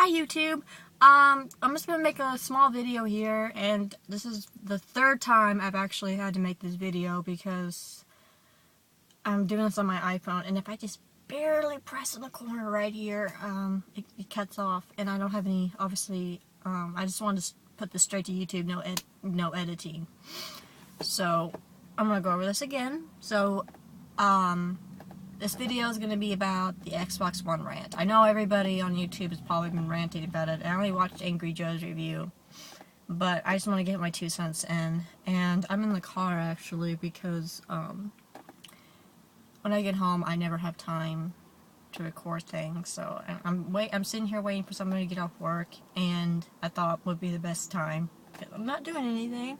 Hi YouTube. I'm just gonna make a small video here, and this is the third time I've actually had to make this video because I'm doing this on my iPhone, and if I just barely press in the corner right here, it cuts off, and I don't have any, obviously, I just wanted to put this straight to YouTube, no editing. So, I'm gonna go over this again. So, this video is going to be about the Xbox One rant. I know everybody on YouTube has probably been ranting about it. I only watched Angry Joe's review, but I just want to get my 2 cents in. And I'm in the car, actually, because when I get home, I never have time to record things. So I'm sitting here waiting for somebody to get off work, and I thought would be the best time, because I'm not doing anything.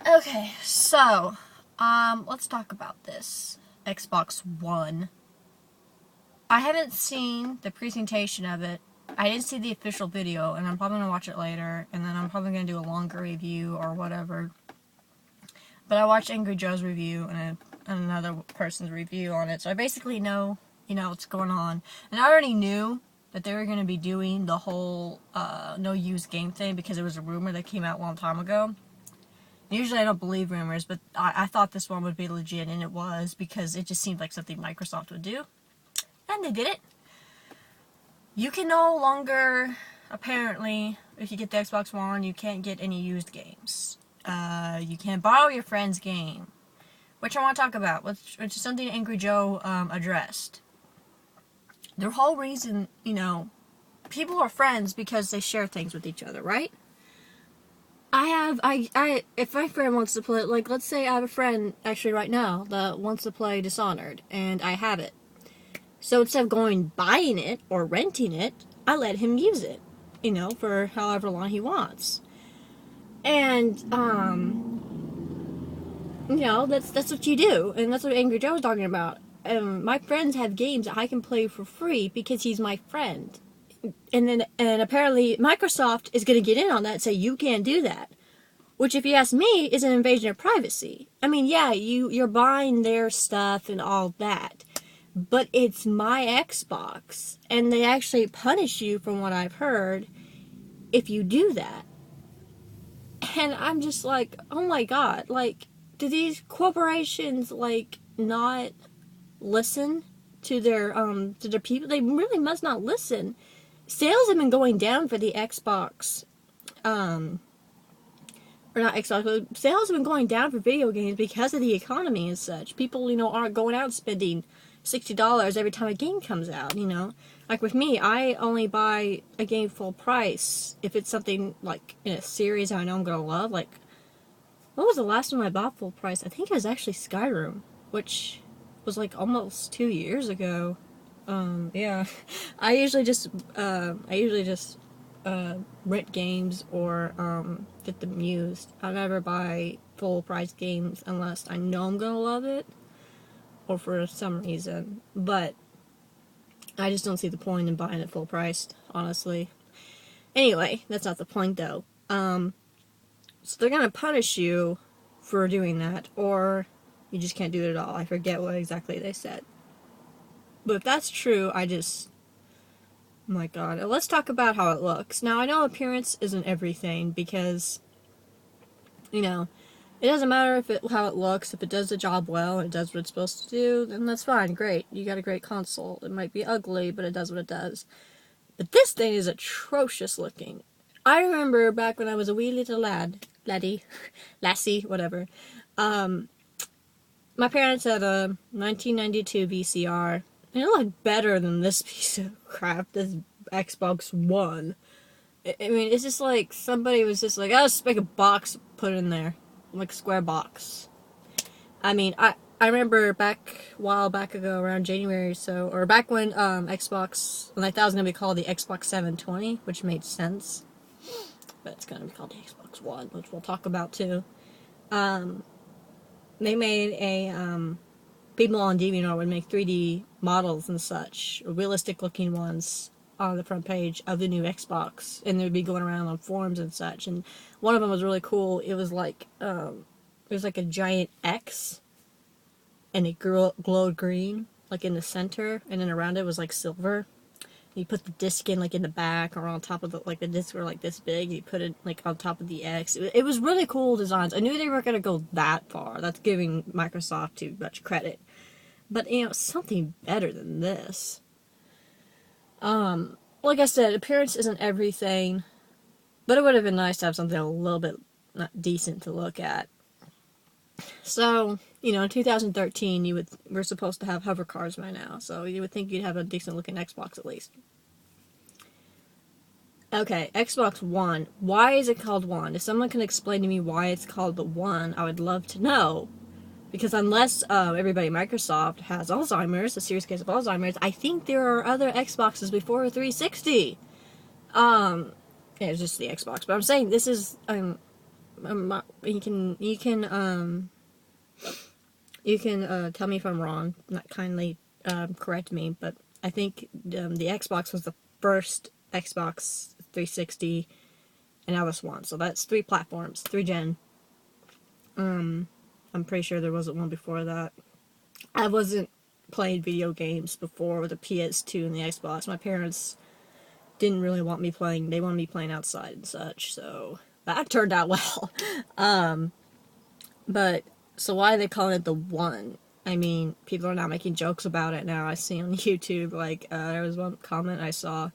Okay, so, let's talk about this Xbox One. I haven't seen the presentation of it. I didn't see the official video, and I'm probably going to watch it later, and then I'm probably going to do a longer review or whatever. But I watched Angry Joe's review and another person's review on it, so I basically know, what's going on. And I already knew that they were going to be doing the whole no use game thing, because it was a rumor that came out a long time ago. Usually I don't believe rumors, but I thought this one would be legit, and it was, because it just seemed like something Microsoft would do. And they did it. You can no longer, apparently, if you get the Xbox One, you can't get any used games. You can't borrow your friend's game, which I want to talk about, which is something Angry Joe addressed. Their whole reason, people are friends because they share things with each other, right? If my friend wants to play, like, let's say I have a friend, actually right now, that wants to play Dishonored, and I have it. So instead of buying it, or renting it, I let him use it, for however long he wants. And, that's what you do, and that's what Angry Joe was talking about. My friends have games that I can play for free because he's my friend. And apparently Microsoft is going to get in on that and say, you can't do that. Which, if you ask me, is an invasion of privacy. I mean, yeah, you're buying their stuff and all that. But it's my Xbox. And they actually punish you, from what I've heard, if you do that. And I'm just like, oh my god. Like, do these corporations, not listen to their people? They really must not listen. Sales have been going down for the Xbox, or not Xbox, but sales have been going down for video games because of the economy and such. People, aren't going out spending $60 every time a game comes out, Like with me, I only buy a game full price if it's something, like, in a series I know I'm gonna love. Like, what was the last one I bought full price? I think it was actually Skyrim, which was, like, almost 2 years ago. Yeah. I usually just rent games or, get them used. I never buy full price games unless I know I'm gonna love it, or for some reason. But I just don't see the point in buying it full priced, honestly. Anyway, that's not the point though. So they're gonna punish you for doing that, or you just can't do it at all. I forget what exactly they said. But if that's true, oh my god. Let's talk about how it looks. Now, I know appearance isn't everything, because, it doesn't matter how it looks. If it does the job well and it does what it's supposed to do, then that's fine, great. You got a great console. It might be ugly, but it does what it does. But this thing is atrocious looking. I remember back when I was a wee little lassie, whatever. My parents had a 1992 VCR. And it looked better than this piece of crap, this Xbox One. I mean, it's just like somebody was just like, oh, just make a box, put it in there. Like a square box. I mean, I remember a while back ago, around January or so, or back when Xbox, when I thought it was going to be called the Xbox 720, which made sense. But it's going to be called the Xbox One, which we'll talk about too. They made a, people on DeviantArt would make 3D models and such, realistic looking ones, on the front page of the new Xbox, and they would be going around on forums and such. And one of them was really cool. It was like a giant X, and it glowed green, like in the center, and then around it was like silver. You put the disc in like in the back or on top of the the discs were like this big. You put it like on top of the X. It was really cool designs. I knew they were gonna go that far. That's giving Microsoft too much credit. But something better than this. Like I said, appearance isn't everything, but it would have been nice to have something a little bit not decent to look at. So, in 2013, we're supposed to have hover cars by now, so you would think you'd have a decent looking Xbox at least. Okay, Xbox One. Why is it called One? If someone can explain to me why it's called the One, I would love to know. Because unless everybody at Microsoft has Alzheimer's, a serious case of Alzheimer's, I think there are other Xboxes before 360. Yeah, it's just the Xbox. But I'm saying this is you can tell me if I'm wrong. Not kindly correct me, but I think the Xbox was the first Xbox 360, and now this one. So that's 3 platforms, 3 gen. I'm pretty sure there wasn't one before that. I wasn't playing video games before with the PS2 and the Xbox. My parents didn't really want me playing. They wanted me playing outside and such, so that turned out well. But, so why are they calling it the One? I mean, people are now making jokes about it now. I see on YouTube, like, there was one comment I saw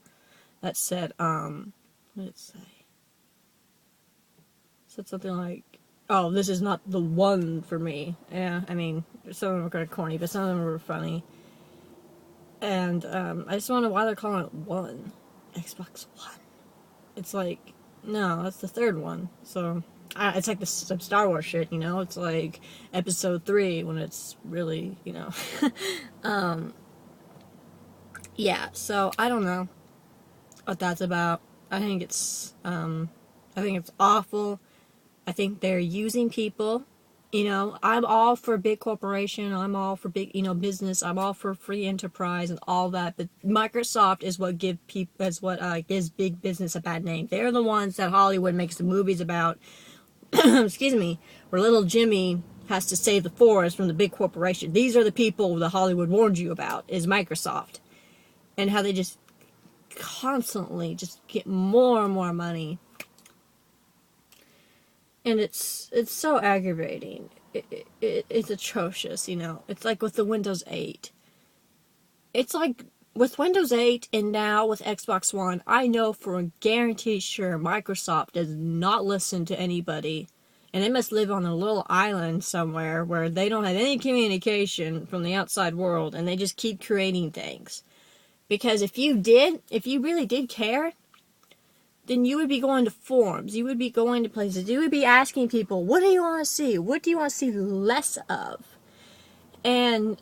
that said, what did it say? It said something like, oh, this is not the one for me. Yeah, I mean, some of them were kind of corny, but some of them were funny. And I just wonder why they're calling it One. Xbox One. It's like, no, that's the 3rd one. So, it's like some Star Wars shit, It's like Episode 3 when it's really, yeah, so I don't know what that's about. I think it's awful. I think they're using people. I'm all for big corporation. I'm all for big, business. I'm all for free enterprise and all that. But Microsoft is what gives big business a bad name. They're the ones that Hollywood makes the movies about. Excuse me, where little Jimmy has to save the forest from the big corporation. These are the people that Hollywood warned you about. Is Microsoft, and how they just constantly just get more and more money. And it's so aggravating. It's atrocious, It's like with the Windows 8. It's like with Windows 8 and now with Xbox One, I know for a guarantee sure Microsoft does not listen to anybody. And they must live on a little island somewhere where they don't have any communication from the outside world and they just keep creating things. Because if you really did care, then you would be going to forums, you would be going to places, you would be asking people, what do you want to see? What do you want to see less of? And,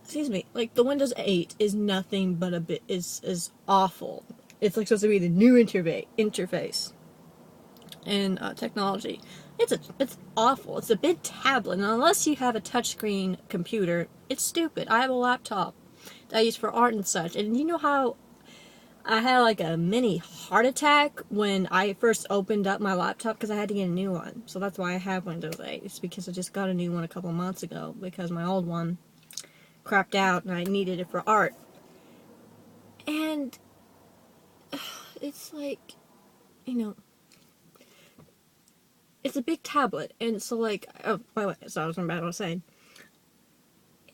excuse me, like the Windows 8 is nothing but is awful. It's like supposed to be the new interface and technology. It's awful. It's a big tablet, and unless you have a touchscreen computer, it's stupid. I have a laptop that I use for art and such, and you know how I had like a mini heart attack when I first opened up my laptop because I had to get a new one. So that's why I have Windows 8. It's because I just got a new one a couple months ago because my old one crapped out and I needed it for art. And it's like, it's a big tablet. And so like, oh, by the way, so I was about what I was saying.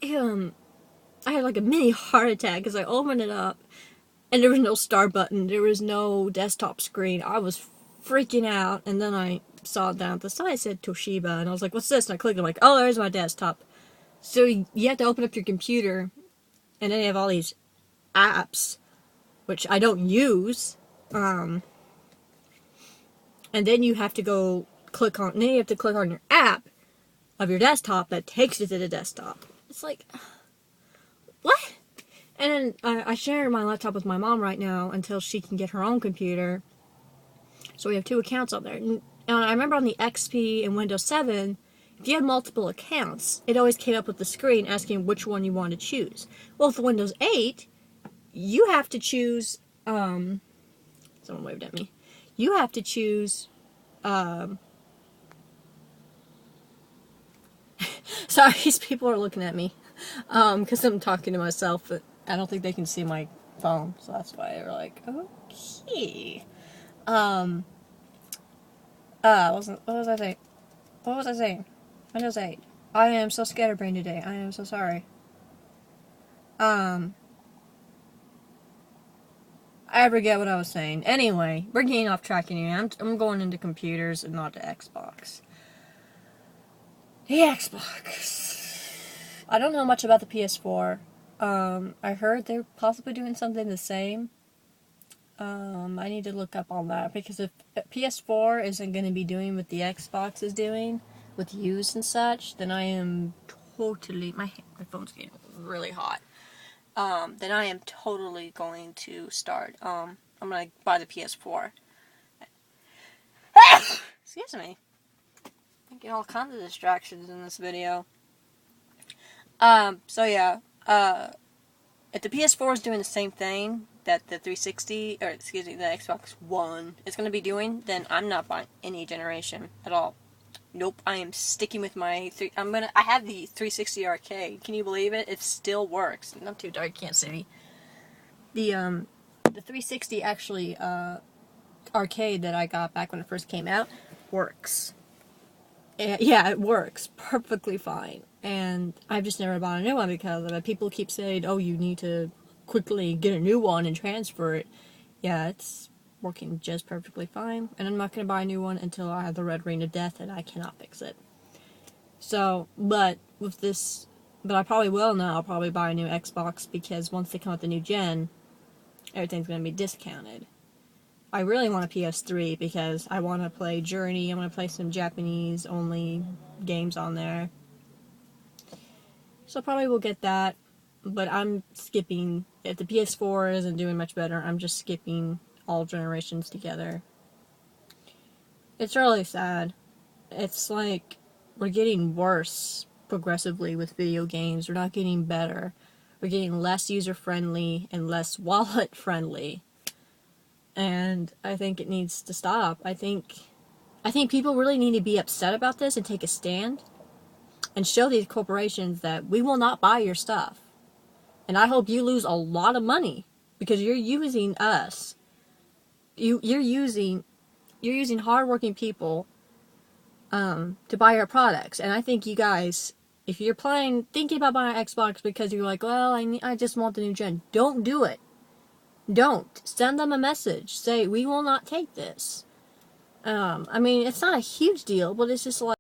I had like a mini heart attack because I opened it up. And there was no start button. There was no desktop screen. I was freaking out. And then I saw down at the side, it said Toshiba. And I was like, what's this? And I clicked. I'm like, oh, there's my desktop. So you have to open up your computer. And then you have all these apps, which I don't use. And then you have to go click on, then you have to click on your app of your desktop that takes you to the desktop. It's like, what? And then I share my laptop with my mom right now until she can get her own computer. So we have 2 accounts on there. And I remember on the XP and Windows 7, if you had multiple accounts, it always came up with the screen asking which one you want to choose. Well, with Windows 8, you have to choose, someone waved at me. You have to choose, sorry, these people are looking at me, because I'm talking to myself, but I don't think they can see my phone, so that's why they're like, okay. What was I saying? What was I saying? I just say, I am so scatterbrained today. I am so sorry. I forget what I was saying. Anyway, we're getting off track here. I'm going into computers and not to Xbox. The Xbox. I don't know much about the PS4. I heard they're possibly doing something the same. I need to look up on that because if PS4 isn't going to be doing what the Xbox is doing with use and such, then I am totally my phone's getting really hot. Then I am totally going to start. I'm gonna buy the PS4. Excuse me. I get all kinds of distractions in this video. So yeah. If the PS4 is doing the same thing that the 360, or excuse me, the Xbox One is going to be doing, then I'm not buying any generation at all. Nope, I am sticking with my I have the 360 arcade. Can you believe it? It still works. Not too dark, you can't see me. The 360 actually arcade that I got back when it first came out works. Yeah, it works perfectly fine. And I've just never bought a new one because of it. People keep saying, oh, you need to quickly get a new one and transfer it. Yeah, it's working just perfectly fine. And I'm not going to buy a new one until I have the red ring of death and I cannot fix it. So, but I probably will now. I'll probably buy a new Xbox because once they come out the new gen, everything's going to be discounted. I really want a PS3 because I want to play Journey. I want to play some Japanese-only games on there. So probably will get that. But I'm skipping. If the PS4 isn't doing much better, I'm just skipping all generations together. It's really sad. It's like we're getting worse progressively with video games. We're not getting better. We're getting less user-friendly and less wallet-friendly. And I think it needs to stop. I think people really need to be upset about this and take a stand and show these corporations that we will not buy your stuff. And I hope you lose a lot of money because you're using us. You're using hardworking people to buy our products. And I think you guys, if you're thinking about buying an Xbox because you're like, well, I just want the new gen, don't do it. Don't. Send them a message. Say, we will not take this. I mean, it's not a huge deal, but it's just like,